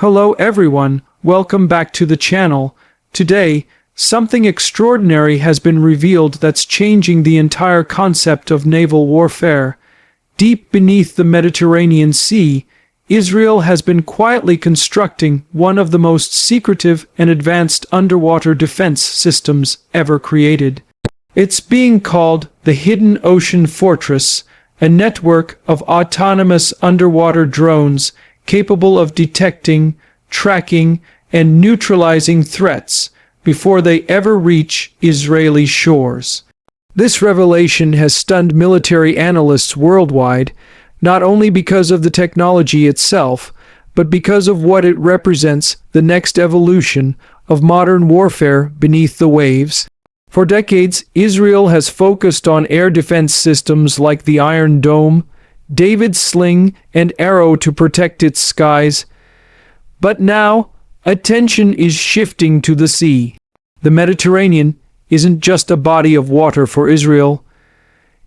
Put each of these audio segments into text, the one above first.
Hello everyone, welcome back to the channel. Today, something extraordinary has been revealed that's changing the entire concept of naval warfare. Deep beneath the Mediterranean Sea, Israel has been quietly constructing one of the most secretive and advanced underwater defense systems ever created. It's being called the Hidden Ocean Fortress, a network of autonomous underwater drones capable of detecting, tracking, and neutralizing threats before they ever reach Israeli shores. This revelation has stunned military analysts worldwide, not only because of the technology itself, but because of what it represents: the next evolution of modern warfare beneath the waves. For decades, Israel has focused on air defense systems like the Iron Dome, David's Sling, and Arrow to protect its skies. But now, attention is shifting to the sea. The Mediterranean isn't just a body of water for Israel.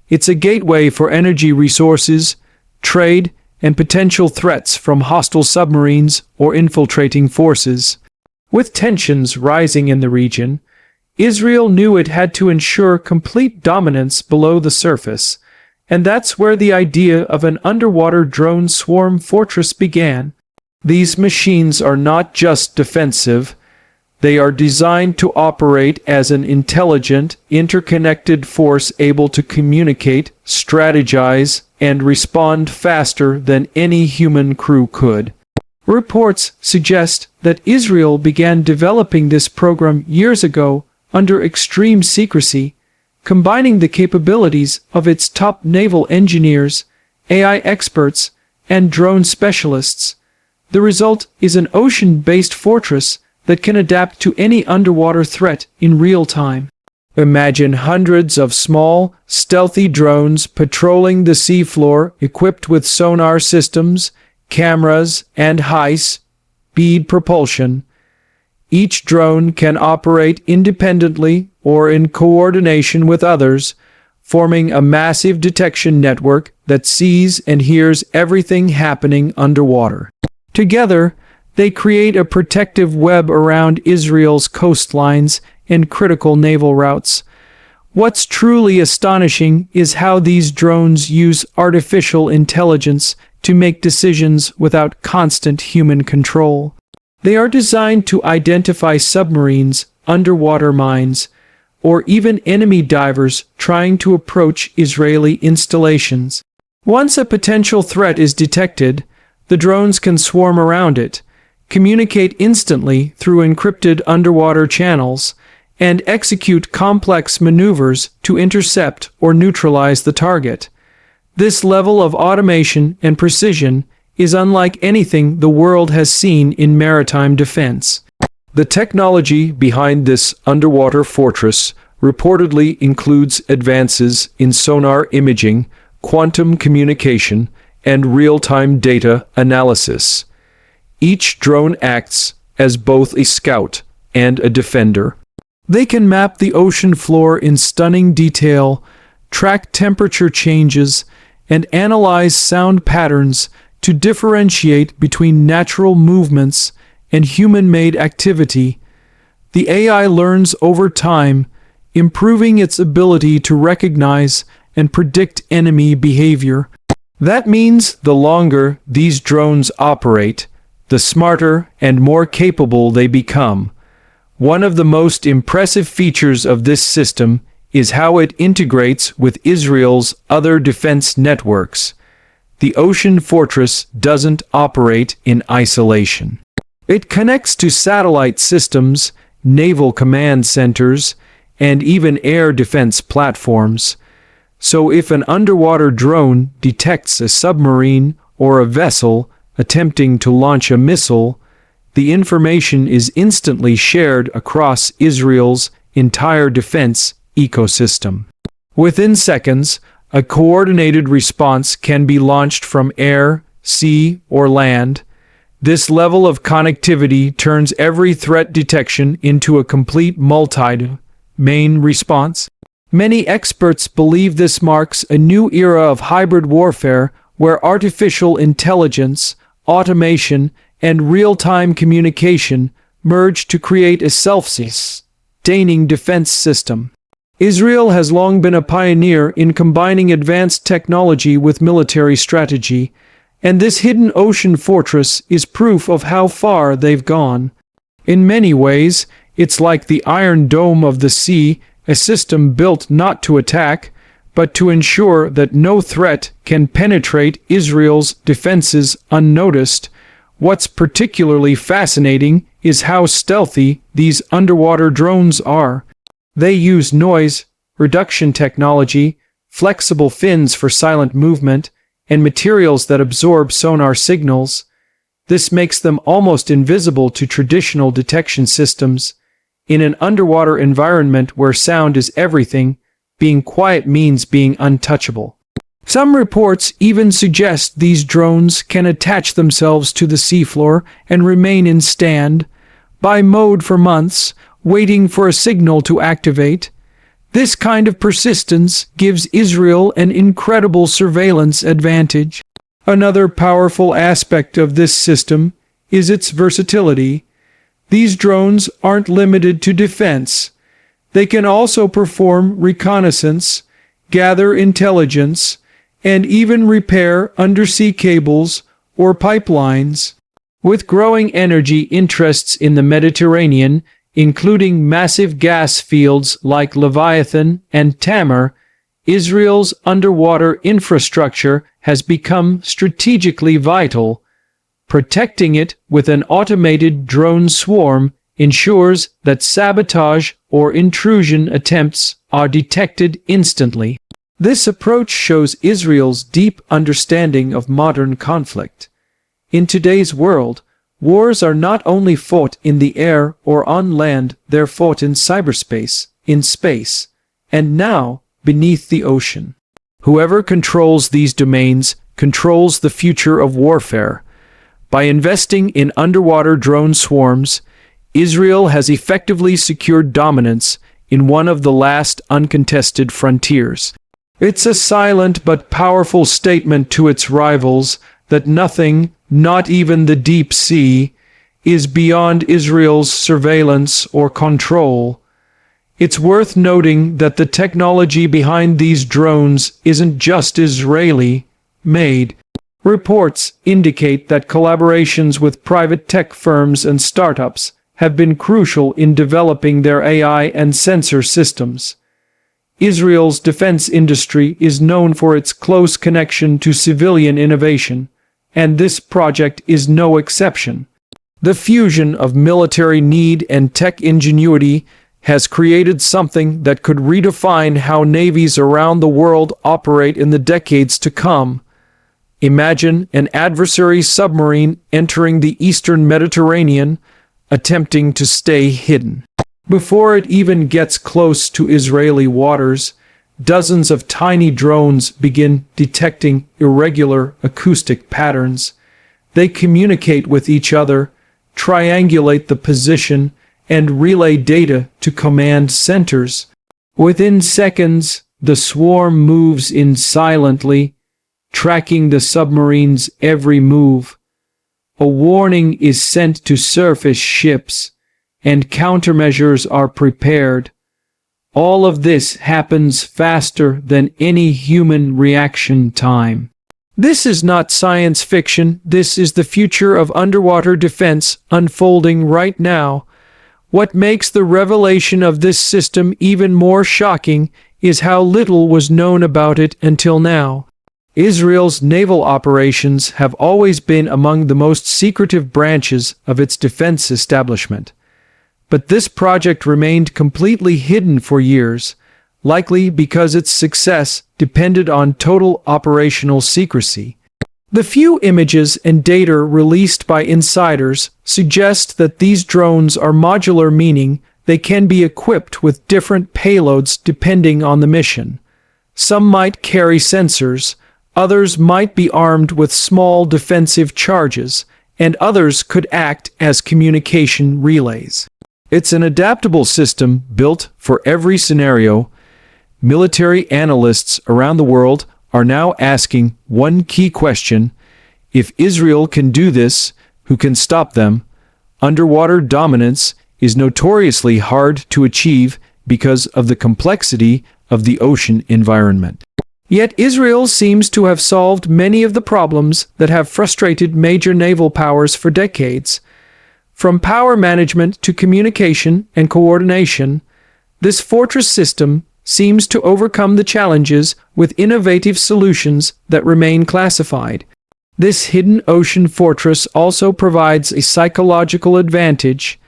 It's a gateway for energy resources, trade, and potential threats from hostile submarines or infiltrating forces. With tensions rising in the region, Israel knew it had to ensure complete dominance below the surface, and that's where the idea of an underwater drone swarm fortress began. These machines are not just defensive, they are designed to operate as an intelligent, interconnected force able to communicate, strategize, and respond faster than any human crew could. Reports suggest that Israel began developing this program years ago under extreme secrecy, combining the capabilities of its top naval engineers, AI experts, and drone specialists. The result is an ocean-based fortress that can adapt to any underwater threat in real time. Imagine hundreds of small, stealthy drones patrolling the seafloor, equipped with sonar systems, cameras, and high-speed propulsion. Each drone can operate independently or in coordination with others, forming a massive detection network that sees and hears everything happening underwater. Together, they create a protective web around Israel's coastlines and critical naval routes. What's truly astonishing is how these drones use artificial intelligence to make decisions without constant human control. They are designed to identify submarines, underwater mines, or even enemy divers trying to approach Israeli installations. Once a potential threat is detected, the drones can swarm around it, communicate instantly through encrypted underwater channels, and execute complex maneuvers to intercept or neutralize the target. This level of automation and precision is unlike anything the world has seen in maritime defense. The technology behind this underwater fortress reportedly includes advances in sonar imaging, quantum communication, and real-time data analysis. Each drone acts as both a scout and a defender. They can map the ocean floor in stunning detail, track temperature changes, and analyze sound patterns to differentiate between natural movements and human-made activity. The AI learns over time, improving its ability to recognize and predict enemy behavior. That means the longer these drones operate, the smarter and more capable they become. One of the most impressive features of this system is how it integrates with Israel's other defense networks. The Ocean Fortress doesn't operate in isolation. It connects to satellite systems, naval command centers, and even air defense platforms. So if an underwater drone detects a submarine or a vessel attempting to launch a missile, the information is instantly shared across Israel's entire defense ecosystem. Within seconds, a coordinated response can be launched from air, sea, or land. This level of connectivity turns every threat detection into a complete multi-domain response. Many experts believe this marks a new era of hybrid warfare where artificial intelligence, automation, and real-time communication merge to create a self-sustaining defense system. Israel has long been a pioneer in combining advanced technology with military strategy, and this hidden ocean fortress is proof of how far they've gone. In many ways, it's like the Iron Dome of the sea, a system built not to attack, but to ensure that no threat can penetrate Israel's defenses unnoticed. What's particularly fascinating is how stealthy these underwater drones are. They use noise reduction technology, flexible fins for silent movement, and materials that absorb sonar signals. This makes them almost invisible to traditional detection systems. In an underwater environment where sound is everything, being quiet means being untouchable. Some reports even suggest these drones can attach themselves to the seafloor and remain in standby mode for months, waiting for a signal to activate. This kind of persistence gives Israel an incredible surveillance advantage. Another powerful aspect of this system is its versatility. These drones aren't limited to defense. They can also perform reconnaissance, gather intelligence, and even repair undersea cables or pipelines. With growing energy interests in the Mediterranean, including massive gas fields like Leviathan and Tamar, Israel's underwater infrastructure has become strategically vital. Protecting it with an automated drone swarm ensures that sabotage or intrusion attempts are detected instantly. This approach shows Israel's deep understanding of modern conflict. In today's world, wars are not only fought in the air or on land, they're fought in cyberspace, in space, and now beneath the ocean. Whoever controls these domains controls the future of warfare. By investing in underwater drone swarms, Israel has effectively secured dominance in one of the last uncontested frontiers. It's a silent but powerful statement to its rivals that nothing, not even the deep sea, is beyond Israel's surveillance or control. It's worth noting that the technology behind these drones isn't just Israeli-made. Reports indicate that collaborations with private tech firms and startups have been crucial in developing their AI and sensor systems. Israel's defense industry is known for its close connection to civilian innovation, and this project is no exception. The fusion of military need and tech ingenuity has created something that could redefine how navies around the world operate in the decades to come. Imagine an adversary submarine entering the eastern Mediterranean, attempting to stay hidden. Before it even gets close to Israeli waters, dozens of tiny drones begin detecting irregular acoustic patterns. They communicate with each other, triangulate the position, and relay data to command centers. Within seconds, the swarm moves in silently, tracking the submarine's every move. A warning is sent to surface ships, and countermeasures are prepared. All of this happens faster than any human reaction time. This is not science fiction, this is the future of underwater defense unfolding right now. What makes the revelation of this system even more shocking is how little was known about it until now. Israel's naval operations have always been among the most secretive branches of its defense establishment. But this project remained completely hidden for years, likely because its success depended on total operational secrecy. The few images and data released by insiders suggest that these drones are modular, meaning they can be equipped with different payloads depending on the mission. Some might carry sensors, others might be armed with small defensive charges, and others could act as communication relays. It's an adaptable system built for every scenario. Military analysts around the world are now asking one key question: if Israel can do this, who can stop them. Underwater dominance is notoriously hard to achieve because of the complexity of the ocean environment. Yet Israel seems to have solved many of the problems that have frustrated major naval powers for decades. From power management to communication and coordination, this fortress system seems to overcome the challenges with innovative solutions that remain classified. This hidden ocean fortress also provides a psychological advantage.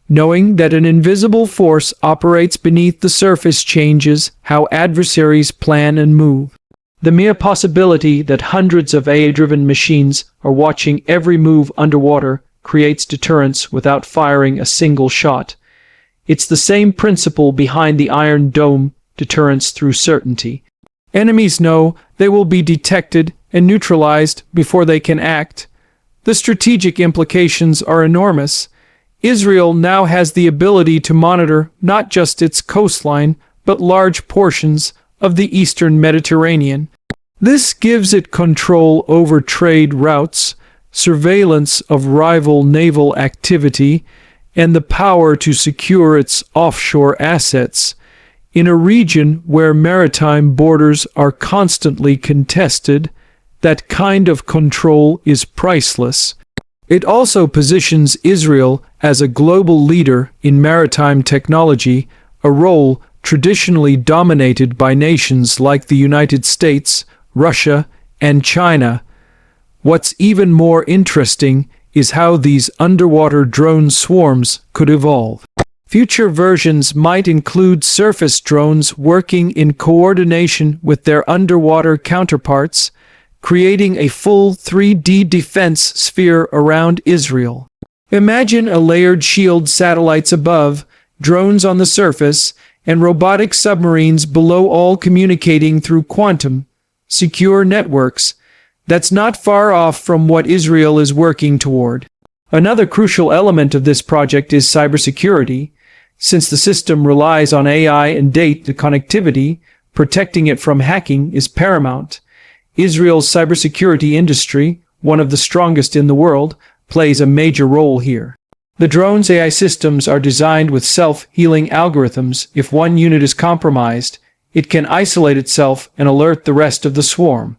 Knowing that an invisible force operates beneath the surface changes how adversaries plan and move. The mere possibility that hundreds of AI-driven machines are watching every move underwater creates deterrence without firing a single shot. It's the same principle behind the Iron Dome, deterrence through certainty. Enemies know they will be detected and neutralized before they can act. The strategic implications are enormous. Israel now has the ability to monitor not just its coastline, but large portions of the eastern Mediterranean. This gives it control over trade routes, surveillance of rival naval activity, and the power to secure its offshore assets. In a region where maritime borders are constantly contested, that kind of control is priceless. It also positions Israel as a global leader in maritime technology, a role traditionally dominated by nations like the United States, Russia, and China. What's even more interesting is how these underwater drone swarms could evolve. Future versions might include surface drones working in coordination with their underwater counterparts, creating a full 3D defense sphere around Israel. Imagine a layered shield satellites above, drones on the surface, and robotic submarines below, all communicating through quantum, secure networks. That's not far off from what Israel is working toward. Another crucial element of this project is cybersecurity. Since the system relies on AI and data connectivity, protecting it from hacking is paramount. Israel's cybersecurity industry, one of the strongest in the world, plays a major role here. The drone's AI systems are designed with self-healing algorithms. If one unit is compromised, it can isolate itself and alert the rest of the swarm.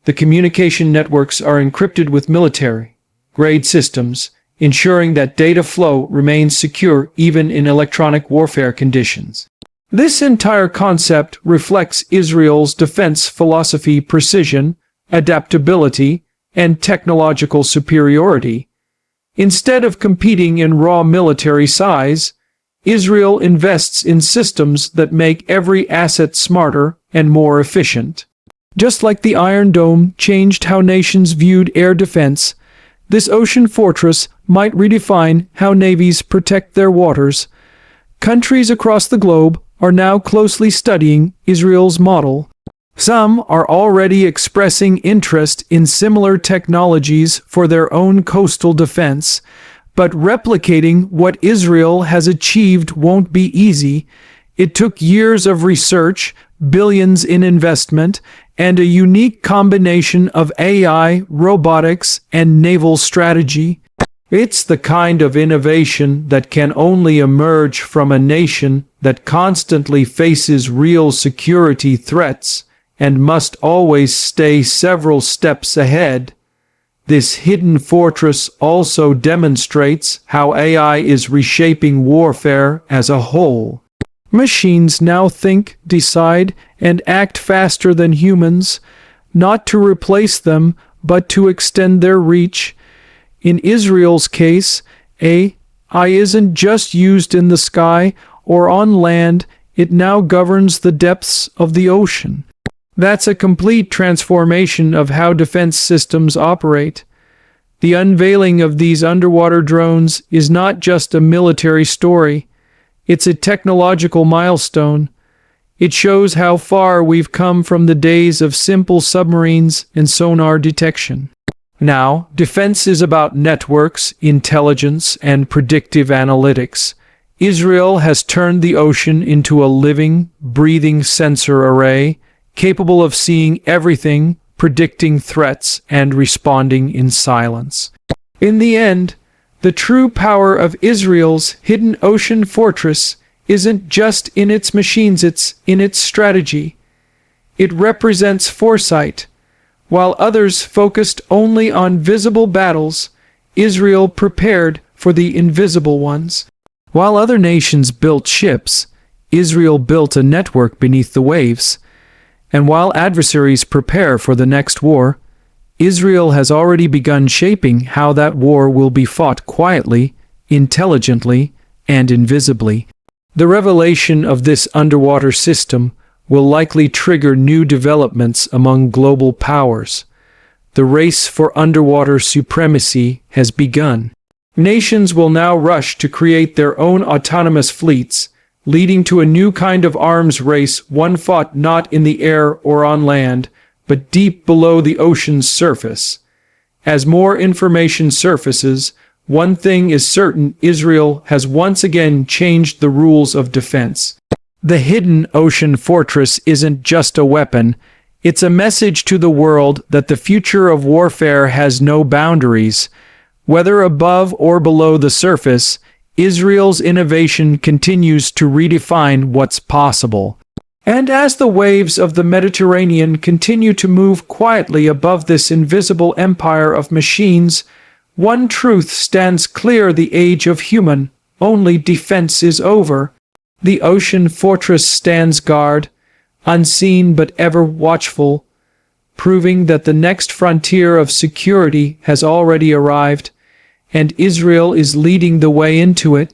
The communication networks are encrypted with military-grade systems, ensuring that data flow remains secure even in electronic warfare conditions. This entire concept reflects Israel's defense philosophy: precision, adaptability, and technological superiority. Instead of competing in raw military size, Israel invests in systems that make every asset smarter and more efficient. Just like the Iron Dome changed how nations viewed air defense, this ocean fortress might redefine how navies protect their waters. Countries across the globe are now closely studying Israel's model. Some are already expressing interest in similar technologies for their own coastal defense, but replicating what Israel has achieved won't be easy. It took years of research, billions in investment, and a unique combination of AI, robotics, and naval strategy. It's the kind of innovation that can only emerge from a nation that constantly faces real security threats and must always stay several steps ahead. This hidden fortress also demonstrates how AI is reshaping warfare as a whole. Machines now think, decide, and act faster than humans, not to replace them, but to extend their reach. In Israel's case, AI isn't just used in the sky or on land, it now governs the depths of the ocean. That's a complete transformation of how defense systems operate. The unveiling of these underwater drones is not just a military story, it's a technological milestone. It shows how far we've come from the days of simple submarines and sonar detection. Now, defense is about networks, intelligence, and predictive analytics. Israel has turned the ocean into a living, breathing sensor array, capable of seeing everything, predicting threats, and responding in silence. In the end, the true power of Israel's hidden ocean fortress isn't just in its machines, it's in its strategy. It represents foresight. While others focused only on visible battles, Israel prepared for the invisible ones. While other nations built ships, Israel built a network beneath the waves. And while adversaries prepare for the next war, Israel has already begun shaping how that war will be fought quietly, intelligently, and invisibly. The revelation of this underwater system will likely trigger new developments among global powers. The race for underwater supremacy has begun. Nations will now rush to create their own autonomous fleets, leading to a new kind of arms race, one fought not in the air or on land, but deep below the ocean's surface. As more information surfaces, one thing is certain: Israel has once again changed the rules of defense. The hidden ocean fortress isn't just a weapon, it's a message to the world that the future of warfare has no boundaries. Whether above or below the surface, Israel's innovation continues to redefine what's possible. And as the waves of the Mediterranean continue to move quietly above this invisible empire of machines, one truth stands clear: the age of human-only defense is over. The ocean fortress stands guard, unseen but ever watchful, proving that the next frontier of security has already arrived, and Israel is leading the way into it.